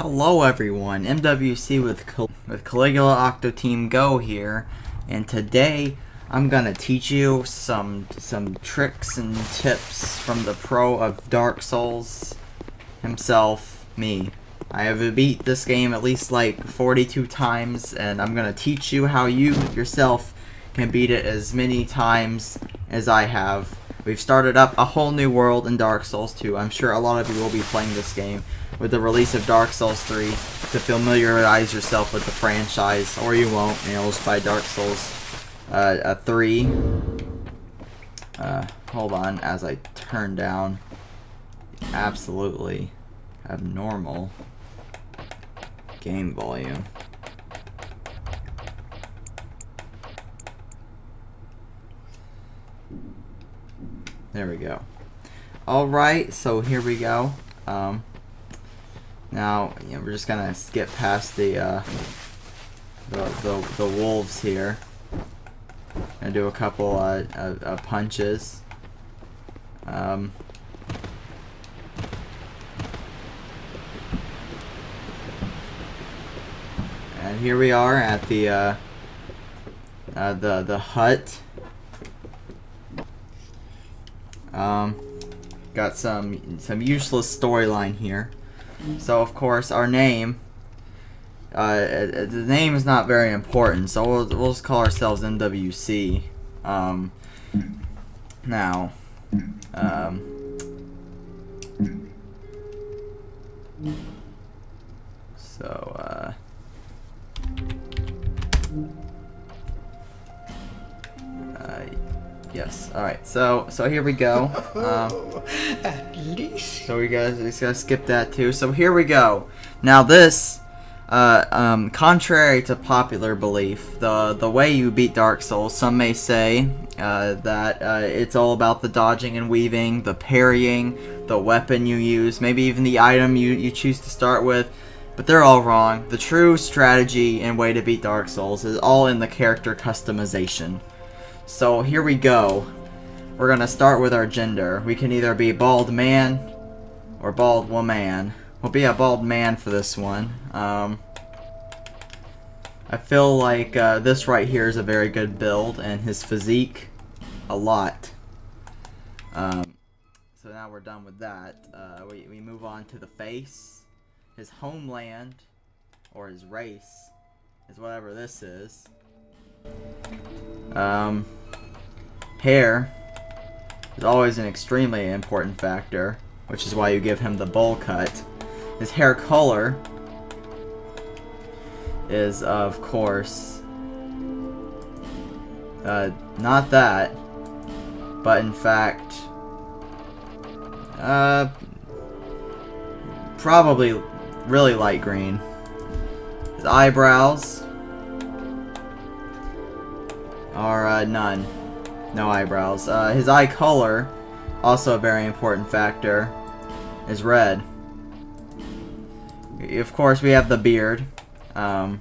Hello everyone, MWC with Caligula Octo Team Go here, and today I'm gonna teach you some tricks and tips from the pro of Dark Souls himself, me. I have beat this game at least like 42 times, and I'm gonna teach you how you yourself can beat it as many times as I have. We've started up a whole new world in Dark Souls 2. I'm sure a lot of you will be playing this game with the release of Dark Souls 3 to familiarize yourself with the franchise, or you won't, and you'll just buy Dark Souls 3. Hold on, as I turn down absolutely abnormal game volume. There we go. Alright, so here we go. Now, we're just gonna skip past the wolves here and do a couple punches. And here we are at the hut. Got some useless storyline here. So of course our name, the name is not very important. So we'll just call ourselves MWC. Now, yes. All right. So here we go. At least. So we gotta skip that too. So here we go. Now this, contrary to popular belief, the way you beat Dark Souls, some may say that it's all about the dodging and weaving, the parrying, the weapon you use, maybe even the item you choose to start with. But they're all wrong. The true strategy and way to beat Dark Souls is all in the character customization. So here we go. We're gonna start with our gender. We can either be bald man or bald woman. We'll be a bald man for this one. I feel like this right here is a very good build, and his physique a lot. So now we're done with that. We move on to the face. His homeland, or his race, is whatever this is. Hair is always an extremely important factor, which is why you give him the bowl cut. His hair color is, of course, not that, but in fact, probably really light green. His eyebrows are none. No eyebrows. His eye color, also a very important factor, is red. Of course, we have the beard. Now,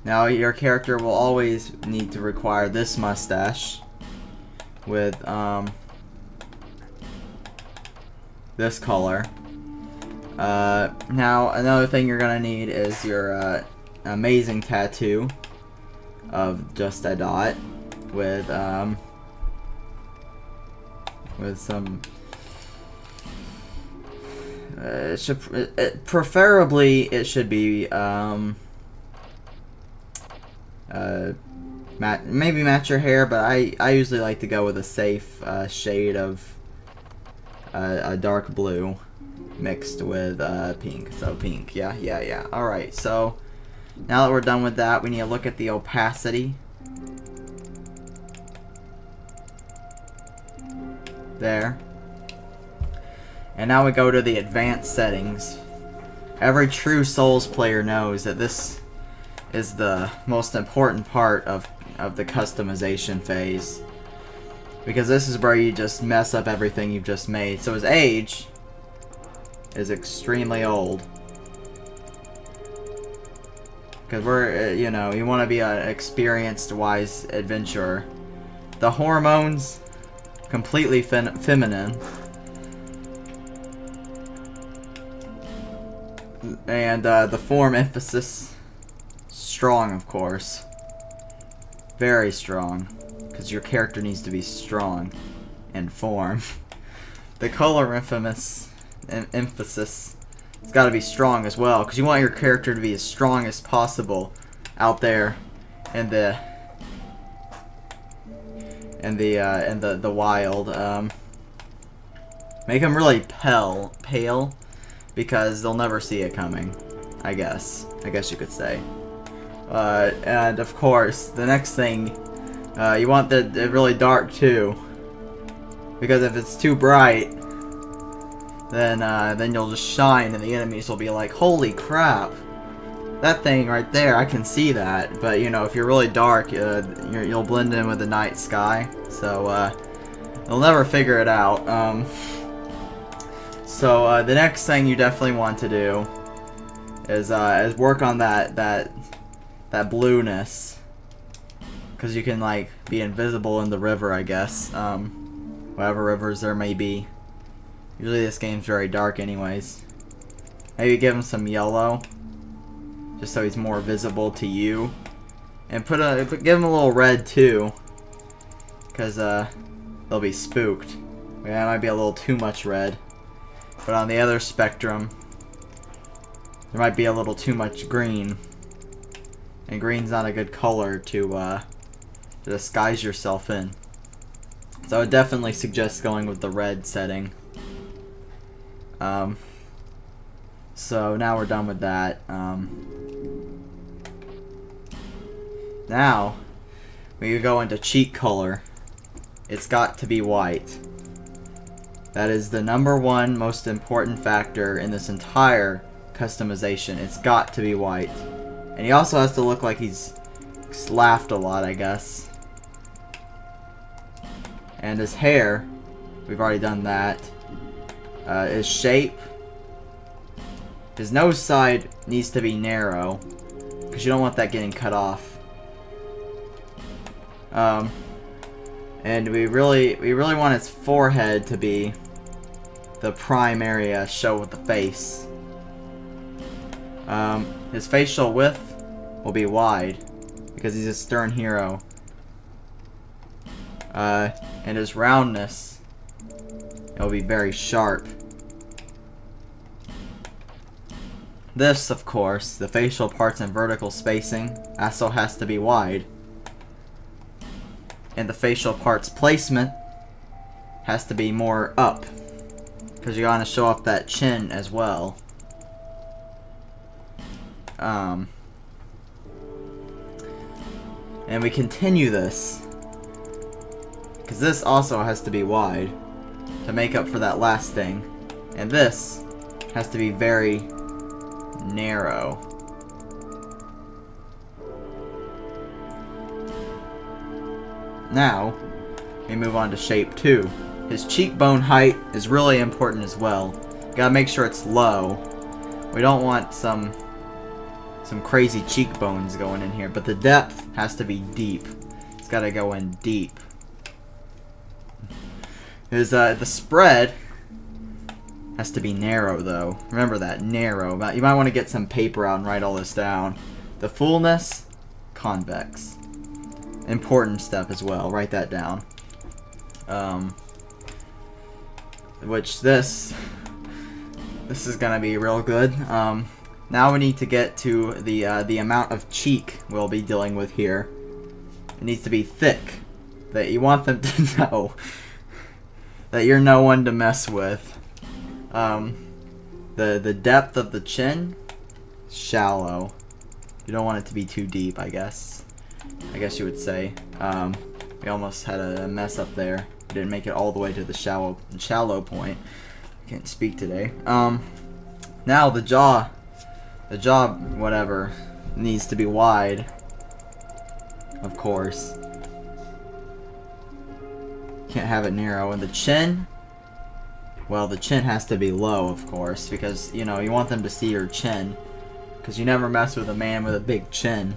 your character will always need to require this mustache with this color. Now, another thing you're gonna need is your amazing tattoo of just a dot with some preferably it should be maybe match your hair, but I usually like to go with a safe shade of a dark blue mixed with pink. So pink, yeah. Alright, so now that we're done with that, we need to look at the opacity. There. And now we go to the advanced settings. Every true Souls player knows that this is the most important part of the customization phase, because this is where you just mess up everything you've just made. So his age is extremely old, because we're, you want to be an experienced, wise adventurer. The hormones, completely feminine. And the form emphasis, strong, of course. Very strong, because your character needs to be strong in form. The color emphasis, it's got to be strong as well, because you want your character to be as strong as possible out there in the wild. Make them really pale, because they'll never see it coming. I guess you could say. And of course, the next thing, you want it really dark too, because if it's too bright, then you'll just shine, and the enemies will be like, "Holy crap! That thing right there, I can see that." But you know, if you're really dark, you'll blend in with the night sky, so they'll never figure it out. So the next thing you definitely want to do is work on that blueness, because you can like be invisible in the river, I guess. Whatever rivers there may be. Usually this game's very dark, anyways. Maybe give him some yellow, just so he's more visible to you, and give him a little red too, because they'll be spooked. Yeah, it might be a little too much red. But on the other spectrum, there might be a little too much green. And green's not a good color to disguise yourself in. So I would definitely suggest going with the red setting. So now we're done with that. Now, we go into cheek color. It's got to be white. That is the #1 most important factor in this entire customization. It's got to be white. And he also has to look like he's laughed a lot, I guess. And his hair, we've already done that. His shape. His nose side needs to be narrow, because you don't want that getting cut off. And we really want his forehead to be the prime area, show with the face. His facial width will be wide, because he's a stern hero. And his roundness, it'll be very sharp. This, of course, the facial parts and vertical spacing, also has to be wide. And the facial parts placement has to be more up, because you want to show off that chin as well. And we continue this, because this also has to be wide to make up for that last thing. And this has to be very narrow. Now, we move on to shape 2. His cheekbone height is really important as well. Gotta make sure it's low. We don't want some crazy cheekbones going in here, but the depth has to be deep. It's gotta go in deep. The spread has to be narrow, though. Remember that, narrow. You might want to get some paper out and write all this down. The fullness, convex. Important step as well. Write that down. Which this is gonna be real good. Now we need to get to the amount of cheek we'll be dealing with here. It needs to be thick. That you want them to know that you're no one to mess with. The depth of the chin, shallow. You don't want it to be too deep, I guess you would say. We almost had a mess up there. We didn't make it all the way to the shallow point. Can't speak today. Now the jaw, whatever, needs to be wide, of course. Can't have it narrow. And the chin, well, the chin has to be low, of course, because, you know, you want them to see your chin, because you never mess with a man with a big chin.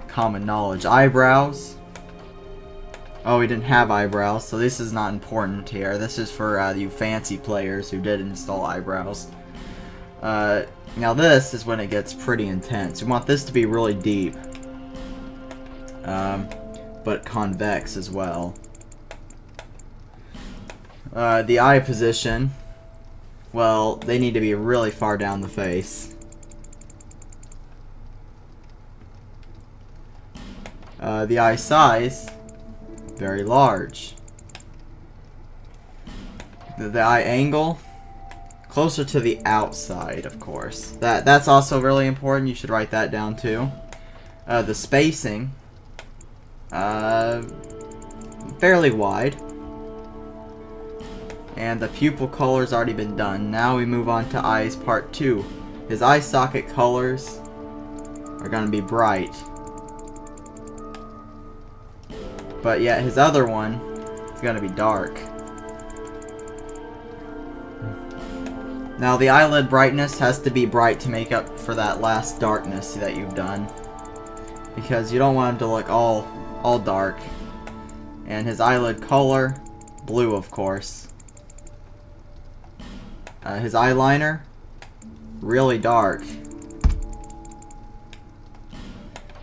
Common knowledge. Eyebrows. Oh, we didn't have eyebrows, so this is not important here. This is for you fancy players who did install eyebrows. Now this is when it gets pretty intense. We want this to be really deep, but convex as well. The eye position, well, they need to be really far down the face. The eye size, very large. The eye angle, closer to the outside, of course. That's also really important. You should write that down too. The spacing, fairly wide. And the pupil color's already been done. Now we move on to eyes part 2. His eye socket colors are going to be bright. But yet his other one is going to be dark. Now the eyelid brightness has to be bright to make up for that last darkness that you've done. Because you don't want him to look all dark. And his eyelid color, blue of course. His eyeliner, really dark.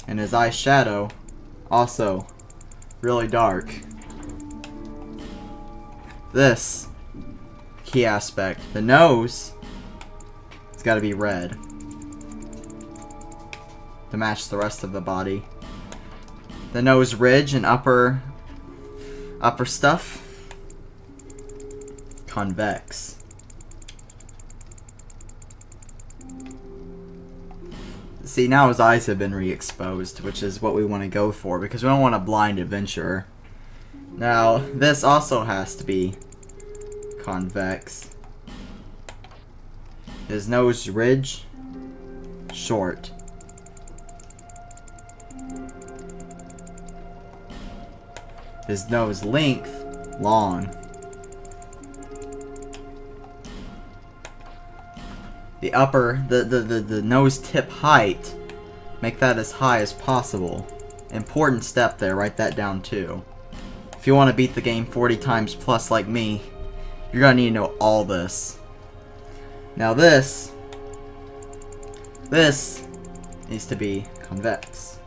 And his eyeshadow, also really dark. This, key aspect. The nose, it's got to be red to match the rest of the body. The nose ridge and upper stuff, convex. See, now his eyes have been re-exposed, which is what we want to go for, because we don't want a blind adventurer. Now, this also has to be convex. His nose ridge, short. His nose length, long. The upper, the nose tip height, make that as high as possible. Important step there, write that down too. If you want to beat the game 40 times plus like me, you're going to need to know all this. Now this needs to be convex.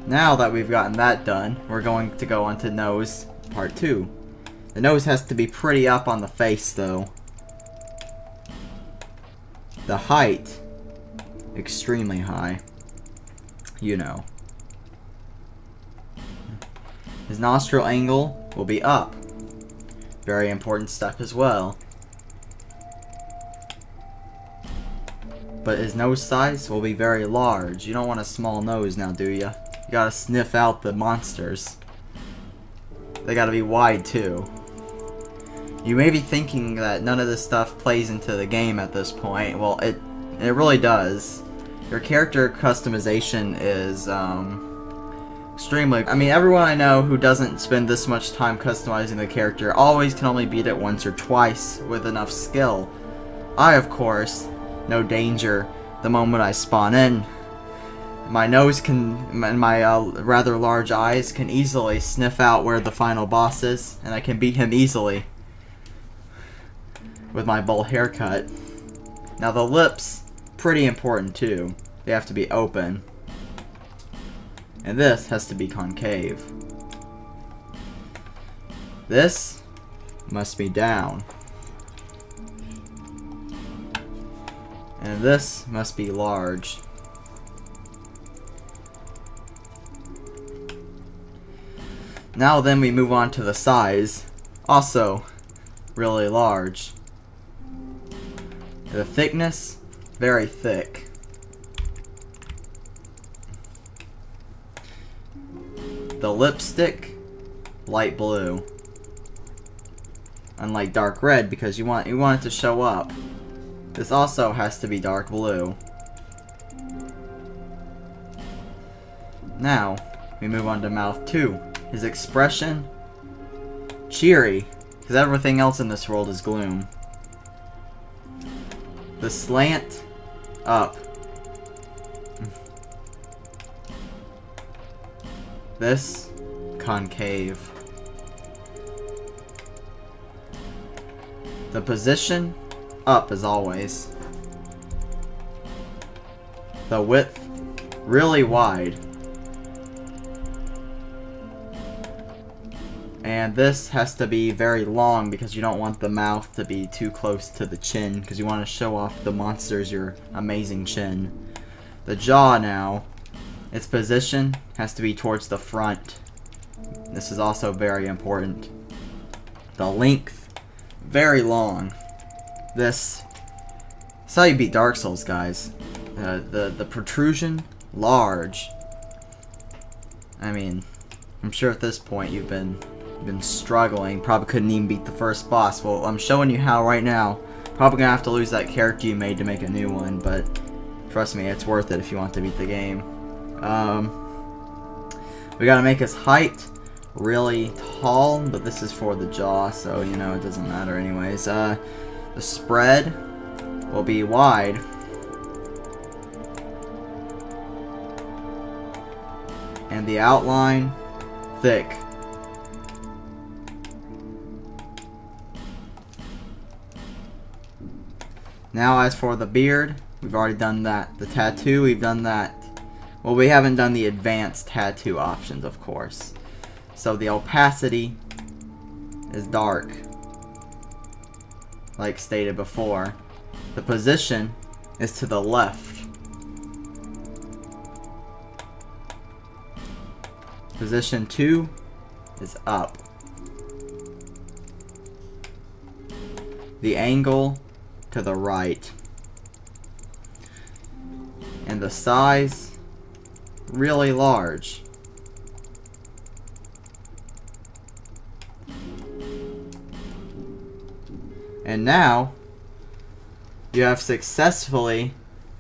Now that we've gotten that done, we're going to go on to nose part 2. The nose has to be pretty up on the face though. The height, extremely high. You know. His nostril angle will be up. Very important step as well. But his nose size will be very large. You don't want a small nose now, do ya? You gotta sniff out the monsters. They gotta be wide too. You may be thinking that none of this stuff plays into the game at this point. Well, it really does. Your character customization is extremely... I mean, everyone I know who doesn't spend this much time customizing the character always can only beat it once or twice with enough skill. I, of course, no danger the moment I spawn in. My nose can, and my rather large eyes can easily sniff out where the final boss is, and I can beat him easily with my bowl haircut. Now the lips, pretty important too. They have to be open. And this has to be concave. This must be down. And this must be large. Now then we move on to the size. Also, really large. The thickness, very thick. The lipstick, light blue. Unlike dark red, because you want it to show up. This also has to be dark blue. Now, we move on to mouth 2. His expression, cheery, because everything else in this world is gloom. The slant, up. This, concave. The position, up as always. The width really wide. And this has to be very long because you don't want the mouth to be too close to the chin because you want to show off the monsters your amazing chin. The jaw now, its position has to be towards the front. This is also very important. The length, very long. This is how you beat Dark Souls, guys. The protrusion, large. I mean, I'm sure at this point you've been struggling. Probably couldn't even beat the first boss. Well, I'm showing you how right now. Probably gonna have to lose that character you made to make a new one, but trust me, it's worth it if you want to beat the game. We gotta make his height really tall, but this is for the jaw, so you know it doesn't matter anyways. The spread will be wide. And the outline thick. Now as for the beard, we've already done that. The tattoo, we've done that. Well, we haven't done the advanced tattoo options, of course. So the opacity is dark, like stated before. The position is to the left. Position 2 is up. The angle to the right. And the size, really large. And now, you have successfully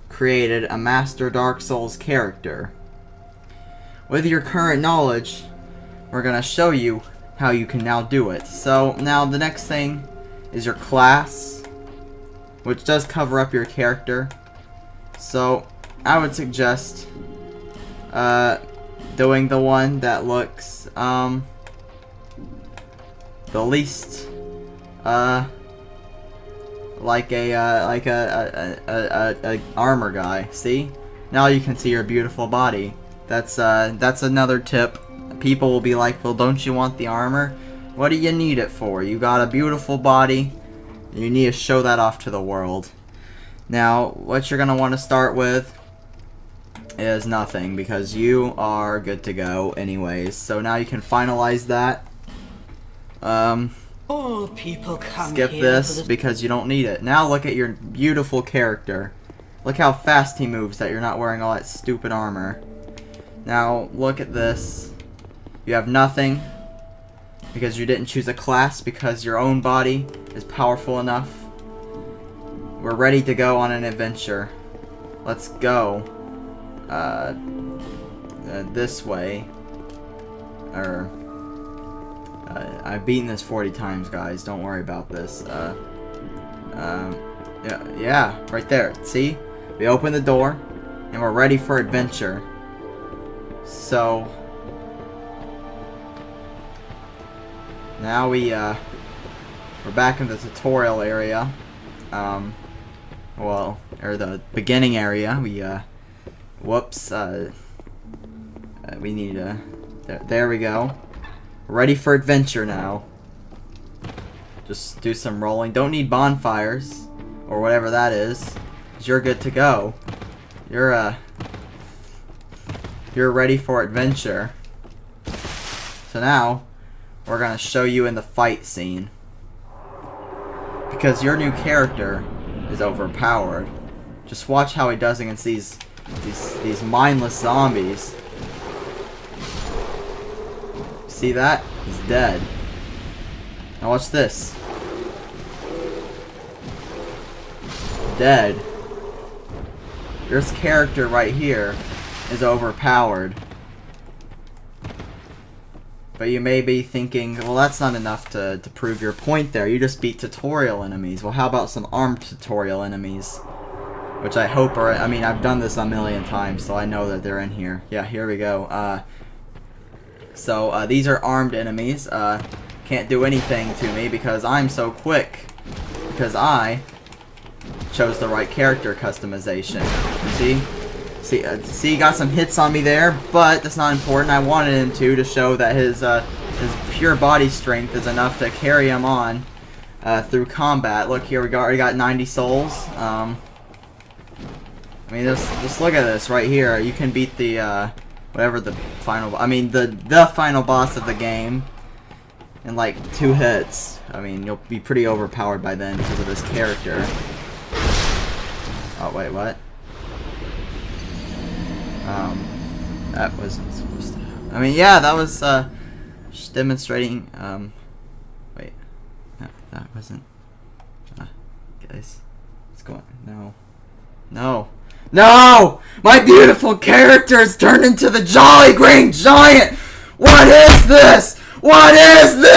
created a Master Dark Souls character. With your current knowledge, we're going to show you how you can now do it. So, now the next thing is your class, which does cover up your character. So, I would suggest doing the one that looks the least like a armor guy. See? Now you can see your beautiful body. That's another tip. People will be like, well, don't you want the armor? What do you need it for? You got a beautiful body. You need to show that off to the world. Now, what you're gonna want to start with is nothing, because you are good to go anyways. So now you can finalize that. All people come Skip here this for the... because you don't need it. Now look at your beautiful character. Look how fast he moves that you're not wearing all that stupid armor. Now look at this. You have nothing because you didn't choose a class because your own body is powerful enough. We're ready to go on an adventure. Let's go. This way. I've beaten this 40 times, guys. Don't worry about this. Yeah, right there. See? We open the door, and we're ready for adventure. So, now we're back in the tutorial area. Well, or the beginning area. Whoops. We need there we go. Ready for adventure now. Just do some rolling. Don't need bonfires or whatever that is, 'cause you're good to go. You're ready for adventure. So now we're gonna show you in the fight scene, because your new character is overpowered. Just watch how he does against these mindless zombies. See that? He's dead. Now watch this. Dead. This character right here is overpowered. But you may be thinking, well, that's not enough to prove your point there. You just beat tutorial enemies. Well, how about some armed tutorial enemies? Which I hope are... I mean, I've done this a million times, so I know that they're in here. Yeah, here we go. So, these are armed enemies. Can't do anything to me because I'm so quick. Because I chose the right character customization. See? See, he got some hits on me there, but that's not important. I wanted him to show that his pure body strength is enough to carry him on through combat. Look here, we already got 90 souls. I mean, just look at this right here. You can beat the whatever the final, I mean the final boss of the game in like 2 hits. I mean, you'll be pretty overpowered by then because of this character. Oh wait, what? That wasn't supposed to happen. I mean, yeah, that was just demonstrating. Wait, no, that wasn't. Guys, what's going? No, no, no! My beautiful character's turned into the Jolly Green Giant. What is this? What is this?